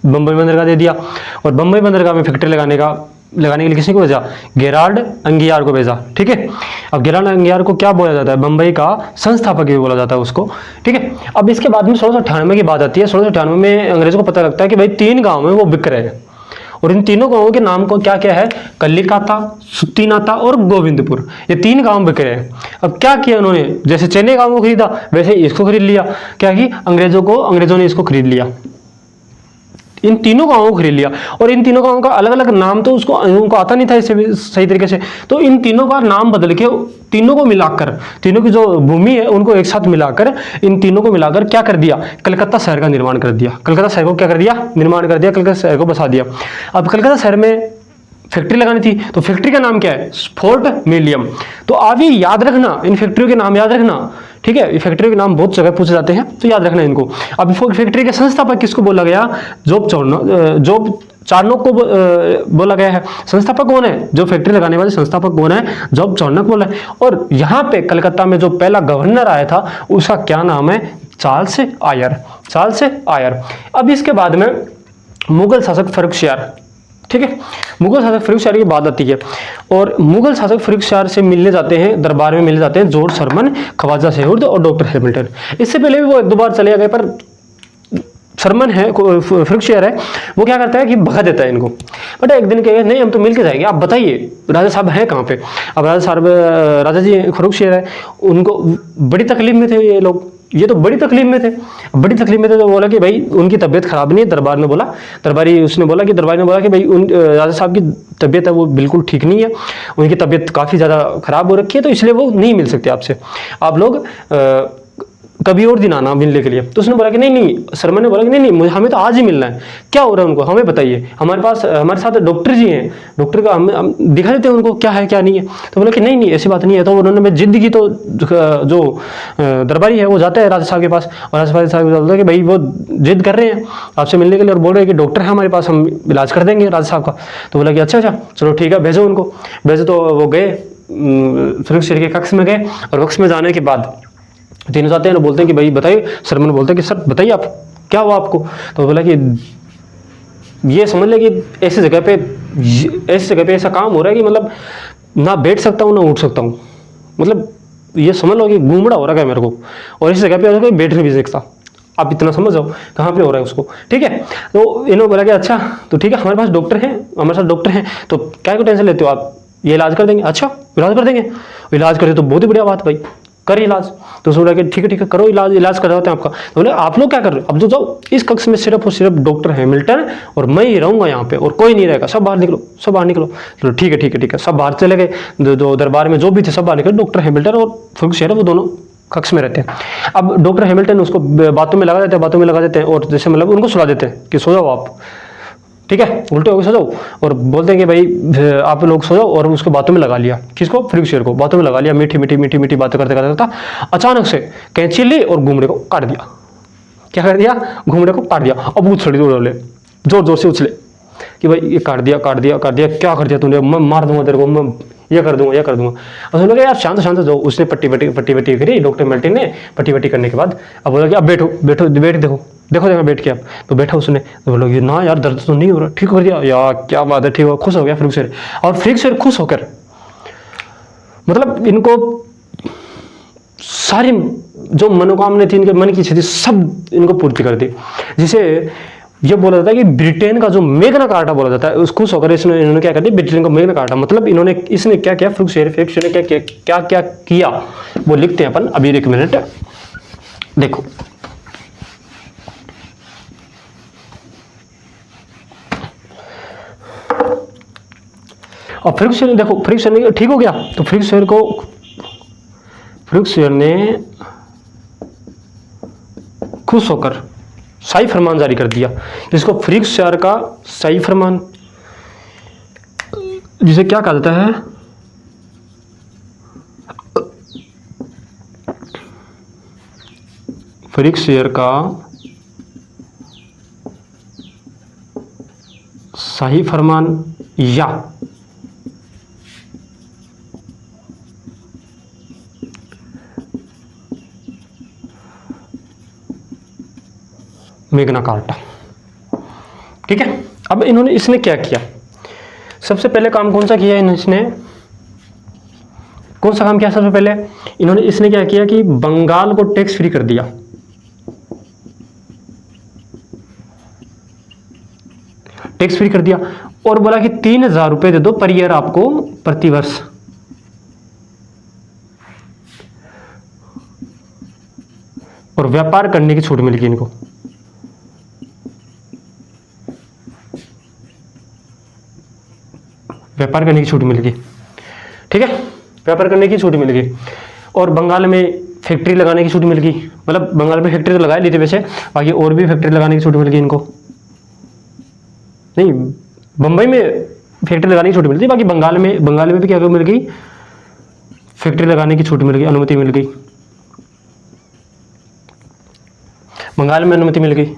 बम्बई बंदरगाह दे दिया। और बम्बई बंदरगाह में फैक्ट्री लगाने के लिए किसी को भेजा? गेराल्ड एंगियार को भेजा। ठीक है, अब गेराल्ड एंगियार को क्या बोला जाता है? बम्बई का संस्थापक भी बोला जाता है उसको। ठीक है, अब इसके बाद में 1698 की बात आती है। 1698 में अंग्रेज़ों को पता लगता है कि भाई 3 गाँव में वो बिक रहे हैं और इन तीनों गाँवों के नाम को क्या क्या है? कल्लिकाता, सुत्तीनाता और गोविंदपुर, ये 3 गाँव बिक रहे हैं। अब क्या किया उन्होंने? जैसे चेन्नई गाँव को खरीदा वैसे इसको खरीद लिया। क्या कि अंग्रेजों ने इसको खरीद लिया, इन तीनों गाँवों को खरीद लिया। और इन तीनों गाँवों का अलग अलग नाम तो उनको आता नहीं था इसे भी सही तरीके से, तो इन तीनों का नाम बदल के तीनों को मिलाकर, तीनों की जो भूमि है उनको एक साथ मिलाकर, इन तीनों को मिलाकर क्या कर दिया? कलकत्ता शहर का निर्माण कर दिया। कलकत्ता शहर को क्या कर दिया? निर्माण कर दिया, कलकत्ता शहर को बसा दिया। अब कलकत्ता शहर में फैक्ट्री लगानी थी, तो फैक्ट्री का नाम क्या है? Fort William. तो आप ये याद रखना, इन फैक्ट्रियों के नाम याद रखना। ठीक है, ये फैक्ट्री के नाम बहुत जगह पूछे जाते हैं, तो याद रखना इनको। अब फैक्ट्री के संस्थापक किसको बोला गया? जॉब चार्नोक को बोला गया है। संस्थापक कौन है? जो फैक्ट्री लगाने वाले संस्थापक कौन है? जॉब चार्नोक बोला है। और यहाँ पे कलकत्ता में जो पहला गवर्नर आया था उसका क्या नाम है? Charles Eyre. अब इसके बाद में मुगल शासक फर्रुखसियार। ठीक है, मुगल शासक फर्रुखसियार की बात आती है और मुगल शासक फर्रुखसियार से मिलने जाते हैं, दरबार में मिलने जाते हैं जॉर्ज शरमन, ख्वाजा सेहूर्द और डॉक्टर हैमिल्टन। इससे पहले भी वो 1-2 बार चले गए, पर शरमन है, फर्रुखसियार है, वो क्या करता है कि भगा देता है इनको। बट एक दिन कहेगा नहीं हम तो मिल के जाएंगे, आप बताइए राजा साहब हैं कहाँ पे? अब राजा जी फर्रुखसियार है, उनको बड़ी तकलीफ में थे ये लोग, ये तो बड़ी तकलीफ में थे। तो बोला कि भाई उनकी तबीयत खराब नहीं है। दरबारी ने बोला कि भाई उन राजा साहब की तबीयत है वो बिल्कुल ठीक नहीं है, उनकी तबीयत काफ़ी ज़्यादा खराब हो रखी है, तो इसलिए वो नहीं मिल सकते आपसे, आप लोग कभी और दिन आना मिलने के लिए। तो उसने बोला कि नहीं, शर्मा ने बोला कि नहीं हमें तो आज ही मिलना है। क्या हो रहा है उनको हमें बताइए, हमारे साथ डॉक्टर जी हैं, डॉक्टर का हम दिखा देते हैं उनको क्या है क्या नहीं है। तो बोला कि नहीं ऐसी बात नहीं है। तो उन्होंने जिद की, तो जो दरबारी है वो जाता है राजा साहब के पास और राजा साहब को बोलता है कि भाई वो जिद कर रहे हैं आपसे मिलने के लिए और बोल रहे हैं कि डॉक्टर है हमारे पास, हम इलाज कर देंगे राजा साहब का। तो बोला कि अच्छा चलो ठीक है, भेजो उनको। तो वो गए फर्रुखसियार के कक्ष में गए और कक्ष में जाने के बाद तीनों जाते हैं, बोलते हैं कि भाई बताइए। शर्मन बोलते हैं कि सर बताइए आप क्या हुआ आपको? तो बोला कि ये समझ ले कि ऐसी जगह पे ऐसा काम हो रहा है कि मतलब ना बैठ सकता हूँ ना उठ सकता हूँ, मतलब ये समझ लो कि घूमड़ा हो रहा है मेरे को, और इस जगह पे बैठ नहीं भी सकता। आप इतना समझ जाओ कहाँ पे हो रहा है उसको। ठीक है, तो इन्होंने बोला कि अच्छा तो ठीक है, हमारे पास डॉक्टर हैं, हमारे साथ डॉक्टर हैं, तो क्या को टेंशन लेते हो आप, ये इलाज कर देंगे। अच्छा इलाज कर देंगे, इलाज करते तो बहुत ही बढ़िया बात भाई, कर इलाज। तो उसने बोला कि ठीक है करो इलाज करवाते हैं आपका। तो बोले आप लोग क्या कर रहे हो? अब जो जाओ इस कक्ष में सिर्फ और सिर्फ डॉक्टर हैमिल्टन और मैं ही रहूंगा यहाँ पे, और कोई नहीं रहेगा, सब बाहर निकलो। चलो ठीक है, सब बाहर चले गए। जो दरबार में जो भी थे सब बाहर निकले, डॉक्टर हैमिल्टन और फर्रुखसियार वो दोनों कक्ष में रहते हैं। अब डॉक्टर हैमिल्टन उसको बातों में लगा देते हैं और जैसे मतलब उनको सुला देते हैं कि सो जाओ आप, ठीक है, उल्टे होकर सो जाओ, और बोलते हैं कि भाई आप लोग सो जाओ, और उसको बातों में लगा लिया। किसको? फर्रुखसियार को बातों में लगा लिया। मीठी बातें करते अचानक से कैंची ली और घुमड़े को काट दिया। क्या कर दिया, घूंघटे को काट दिया। अब उछल उड़े, जोर जोर से उछले कि भाई ये काट दिया काट दिया काट दिया, क्या कर दिया तूने, मैं मार दूंगा तेरे को, मैं ये कर दूंगा ये कर दूंगा। अब हम लोग यार शांत शांत हो। उसने पट्टी करी डॉक्टर मेल्टन ने। पट्टी करने के बाद अब बोला कि अब बैठो बैठो बैठ, देखो देखो देखो बैठ के अब। तो बैठा उसने, तो बोला कि ना यार दर्द तो नहीं हो रहा, ठीक कर दिया यार, क्या बात है, ठीक हो, खुश हो गया फ्रीक्सर। और फ्रीक्सर खुश होकर, मतलब इनको सारी जो मनोकामना थी, इनके मन की इच्छा थी, सब इनको पूर्ति कर दी। जिसे ये बोला जाता है कि ब्रिटेन का जो मेग्ना कार्टा बोला जाता है, उस खुश होकर इन्होंने क्या कर दिया, ब्रिटेन का मेग्ना कार्टा। मतलब इसने क्या किया, फ्रीक्सर ने क्या क्या किया वो लिखते हैं अपन अभी, एक मिनट देखो। और फ्रीक्सर ने देखो, फ्रीक्सर ने ठीक हो गया, तो फ्रीक्सर ने खुश होकर शाही फरमान जारी कर दिया, जिसको फ्रीक्सर का शाही फरमान, जिसे क्या कहा जाता है, फ्रीक्सर का शाही फरमान या मेग्ना कार्टा। ठीक है, अब इसने क्या किया, सबसे पहले काम कौन सा किया इसने, कौन सा काम किया सबसे पहले इसने क्या किया कि बंगाल को टैक्स फ्री कर दिया। टैक्स फ्री कर दिया और बोला कि 3,000 रुपए दे दो पर ईयर आपको, प्रति वर्ष। और व्यापार करने की छूट मिल गई इनको। व्यापार करने की छूट मिल गई, ठीक है, व्यापार करने की छूट मिल गई। और बंगाल में फैक्ट्री लगाने की छूट मिल गई। मतलब बंगाल में फैक्ट्री तो लगा ली थी वैसे, बाकी और भी फैक्ट्री लगाने की छूट मिल गई इनको। नहीं, बंबई में फैक्ट्री लगाने की छूट मिल गई, बाकी बंगाल में भी क्या मिल गई, फैक्ट्री लगाने की छूट मिल गई, अनुमति मिल गई। बंगाल में अनुमति मिल गई।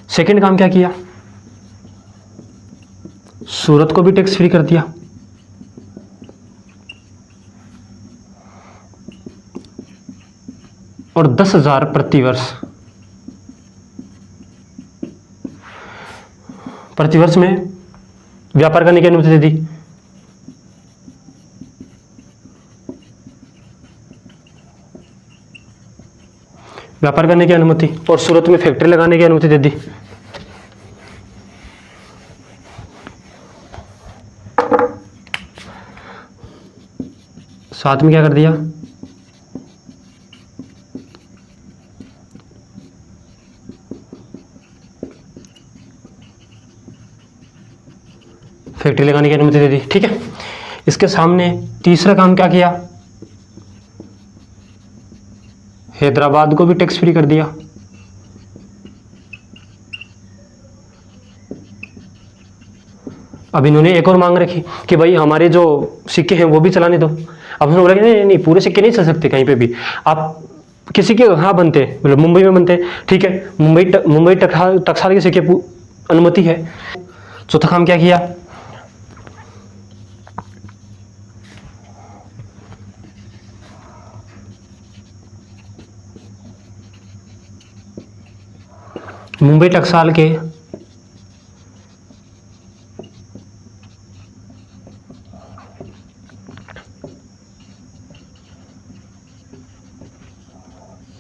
सेकंड काम क्या किया, सूरत को भी टैक्स फ्री कर दिया। और 10,000 प्रति वर्ष में व्यापार करने की अनुमति दे दी। व्यापार करने की अनुमति और सूरत में फैक्ट्री लगाने की अनुमति दे दी। साथ में क्या कर दिया, फैक्ट्री लगाने की अनुमति दे दी। ठीक है, इसके सामने तीसरा काम क्या किया, हैदराबाद को भी टैक्स फ्री कर दिया। अब इन्होंने एक और मांग रखी कि भाई हमारे जो सिक्के हैं वो भी चलाने दो। अब उन्होंने बोला कि नहीं नहीं, पूरे सिक्के नहीं चल सकते कहीं पे भी, आप किसी के हाँ बनते हैं, मतलब मुंबई में बनते हैं, ठीक है, मुंबई टकसाल के सिक्के अनुमति है। चौथा काम क्या किया, मुंबई टकसाल के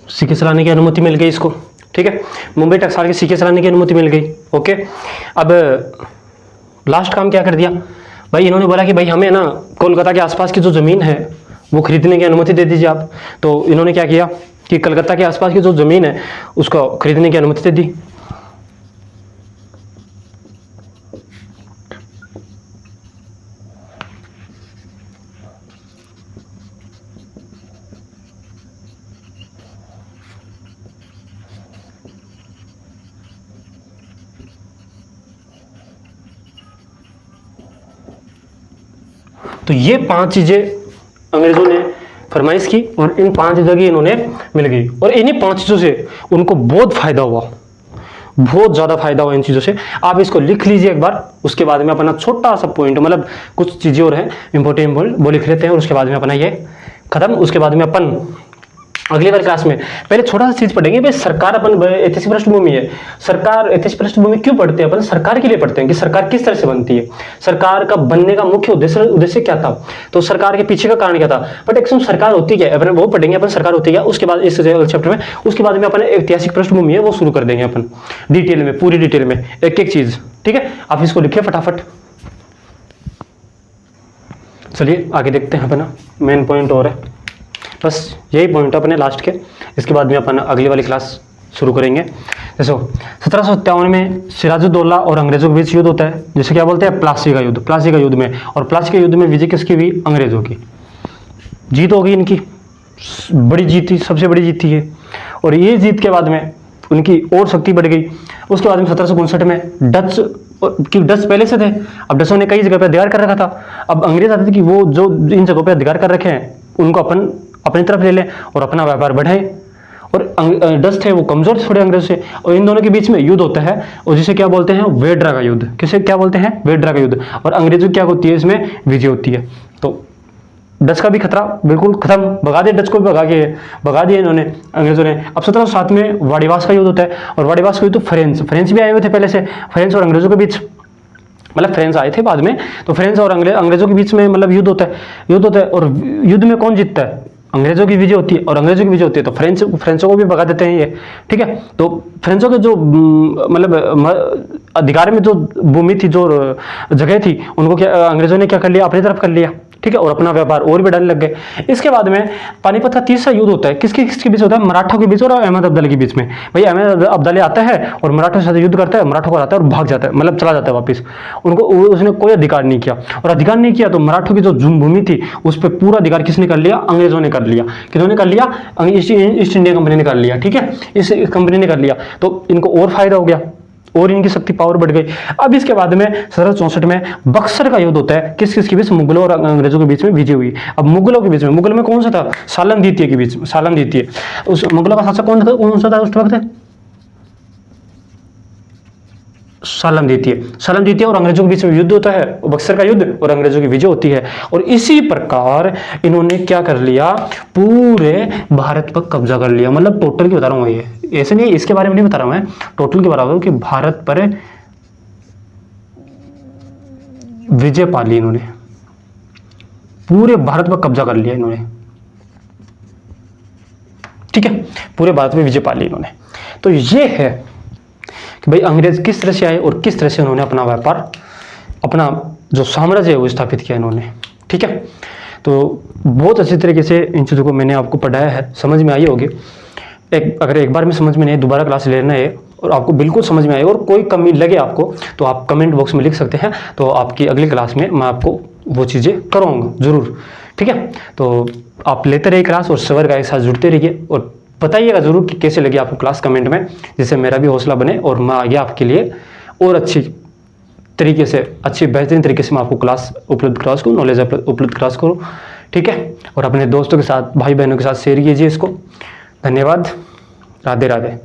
सिक्के चलाने की अनुमति मिल गई इसको। ठीक है, मुंबई टकसाल के सिक्के चलाने की अनुमति मिल गई। ओके, अब लास्ट काम क्या कर दिया भाई, इन्होंने बोला कि भाई हमें ना कोलकाता के आसपास की जो ज़मीन है वो खरीदने की अनुमति दे दीजिए आप। तो इन्होंने क्या किया कि कलकत्ता के आसपास की जो ज़मीन है उसको खरीदने की अनुमति दे दी। तो ये 5 चीजें अंग्रेजों ने फरमाइश की और इन 5 चीज़ों की इन्होंने मिल गई, और इन्हीं 5 चीज़ों से उनको बहुत फायदा हुआ, बहुत ज़्यादा फायदा हुआ इन चीज़ों से। आप इसको लिख लीजिए एक बार, उसके बाद में अपना छोटा सा पॉइंट, मतलब कुछ चीज़ें और हैं इंपॉर्टेंट वो लिख लेते हैं, और उसके बाद में अपना ये खत्म। उसके बाद में अपन अगली बार क्लास में पहले छोटा सा चीज पढ़ेंगे भाई, सरकार अपन ऐतिहासिक पृष्ठभूमि है, सरकार ऐतिहासिक पृष्ठभूमि क्यों पढ़ते हैं अपन? सरकार के लिए पढ़ते हैं कि सरकार किस तरह से बनती है, सरकार का बनने का मुख्य उद्देश्य क्या था, तो सरकार के पीछे का कारण क्या था। बट एक्चुअली सरकार होती क्या है अपन वो पढ़ेंगे, अपन सरकार होती क्या, उसके बाद इस चैप्टर में, उसके बाद में अपन ऐतिहासिक पृष्ठभूमि है वो शुरू कर देंगे अपन डिटेल में, पूरी डिटेल में एक एक चीज। ठीक है, आप इसको लिखिए फटाफट। चलिए आगे देखते हैं अपना मेन पॉइंट और है, बस यही पॉइंट अपने लास्ट के। इसके बाद में अपन अगली वाली क्लास शुरू करेंगे। जैसे 1757 में सिराजुद्दौला और अंग्रेजों के बीच युद्ध होता है, जिसे क्या बोलते हैं, प्लासी का युद्ध। प्लासी का युद्ध में, और प्लासी के युद्ध में विजय किसकी हुई? अंग्रेजों की जीत हो गई, इनकी बड़ी जीत थी, सबसे बड़ी जीत थी ये। और ये जीत के बाद में उनकी और शक्ति बढ़ गई। उसके बाद में 1759 में डच पहले से थे, अब डचों ने कई जगह पर अधिकार कर रखा था। अब अंग्रेज आते थे कि वो जो इन जगहों पर अधिकार कर रखे हैं उनको अपन अपनी तरफ ले लें और अपना व्यापार बढ़ाएं। और डच थे वो कमजोर थे थोड़े अंग्रेज से, और इन दोनों के बीच में युद्ध होता है, और जिसे क्या बोलते हैं, वेड्रा का युद्ध। किसे क्या बोलते हैं? वेड्रा का युद्ध। और अंग्रेजों की क्या होती है, इसमें विजय होती है। तो डच का भी खतरा बिल्कुल खत्म, भगा दिया, डच को भी भगा दिया इन्होंने, अंग्रेजों ने। अब 1707 में वाड़ीवास का युद्ध होता है, और वाड़ीवास का युद्ध फ्रेंच भी आए हुए थे पहले से, फ्रेंच और अंग्रेजों के बीच, मतलब फ्रेंच आए थे बाद में, तो फ्रेंच और अंग्रेजों के बीच में मतलब युद्ध होता है। और युद्ध में कौन जीतता है? अंग्रेजों की विजय होती है, और अंग्रेजों की विजय होती है तो फ्रेंचों को भी भगा देते हैं ये। ठीक है, तो फ्रेंचों के जो मतलब अधिकार में जो भूमि थी, जो जगह थी, उनको क्या अंग्रेजों ने क्या कर लिया, अपनी तरफ कर लिया। ठीक है, और अपना व्यापार और भी बढ़ाने लग गए। इसके बाद में पानीपत का तीसरा युद्ध होता है, किसके बीच होता है? मराठों के बीच और अहमद अब्दाली के बीच में। भाई अहमद अब्दाली आता है और मराठों के साथ युद्ध करता है, मराठों को आता है और भाग जाता है, मतलब चला जाता है वापस। उनको उसने कोई अधिकार नहीं किया, और अधिकार नहीं किया तो मराठों की जो भूमि थी उस पर पूरा अधिकार किसने कर लिया? अंग्रेजों ने कर लिया। किन्होंने कर लिया? ईस्ट इंडिया कंपनी ने कर लिया। ठीक है, इस कंपनी ने कर लिया, तो इनको और फायदा हो गया और इनकी शक्ति पावर बढ़ गई। अब इसके बाद में 1764 में बक्सर का युद्ध होता है, किसके बीच? मुगलों और अंग्रेजों के बीच में विजय हुई। अब मुगलों के बीच में, मुगलों में कौन सा था? सालन द्वितीय के बीच, सालन द्वितीय। उस मुगलों का शासक कौन सा था उस वक्त? सालन द्वितीय और अंग्रेजों के बीच में युद्ध होता है, बक्सर का युद्ध, और अंग्रेजों की विजय होती है। और इसी प्रकार इन्होंने क्या कर लिया? पूरे भारत पर कब्जा कर लिया। मतलब टोटल की बता रहा हूँ, ये ऐसे नहीं, इसके बारे में नहीं बता रहा हूं मैं, टोटल के बराबर कि भारत पर विजय पा ली इन्होंने, पूरे भारत पर कब्जा कर लिया इन्होंने। ठीक है, पूरे भारत में विजय पा ली इन्होंने। तो ये है कि भाई अंग्रेज किस तरह से आए और किस तरह से उन्होंने अपना व्यापार, अपना जो साम्राज्य है वो स्थापित किया इन्होंने। ठीक है, तो बहुत अच्छी तरीके से इन चीज़ों को मैंने आपको पढ़ाया है, समझ में आई होगी। अगर एक बार में समझ में नहीं, दोबारा क्लास लेना है और आपको बिल्कुल समझ में आए और कोई कमी लगे आपको तो आप कमेंट बॉक्स में लिख सकते हैं, तो आपकी अगली क्लास में मैं आपको वो चीज़ें कराऊंगा ज़रूर। ठीक है, तो आप लेते रहिए क्लास और सवर गाइड के साथ जुड़ते रहिए, और बताइएगा ज़रूर कि कैसे लगी आपको क्लास कमेंट में, जिससे मेरा भी हौसला बने और मैं आगे आपके लिए और अच्छी तरीके से, अच्छी बेहतरीन तरीके से मैं आपको क्लास उपलब्ध क्लास को, नॉलेज उपलब्ध क्लास करूँ। ठीक है, और अपने दोस्तों के साथ, भाई बहनों के साथ शेयर कीजिए इसको। धन्यवाद, राधे राधे।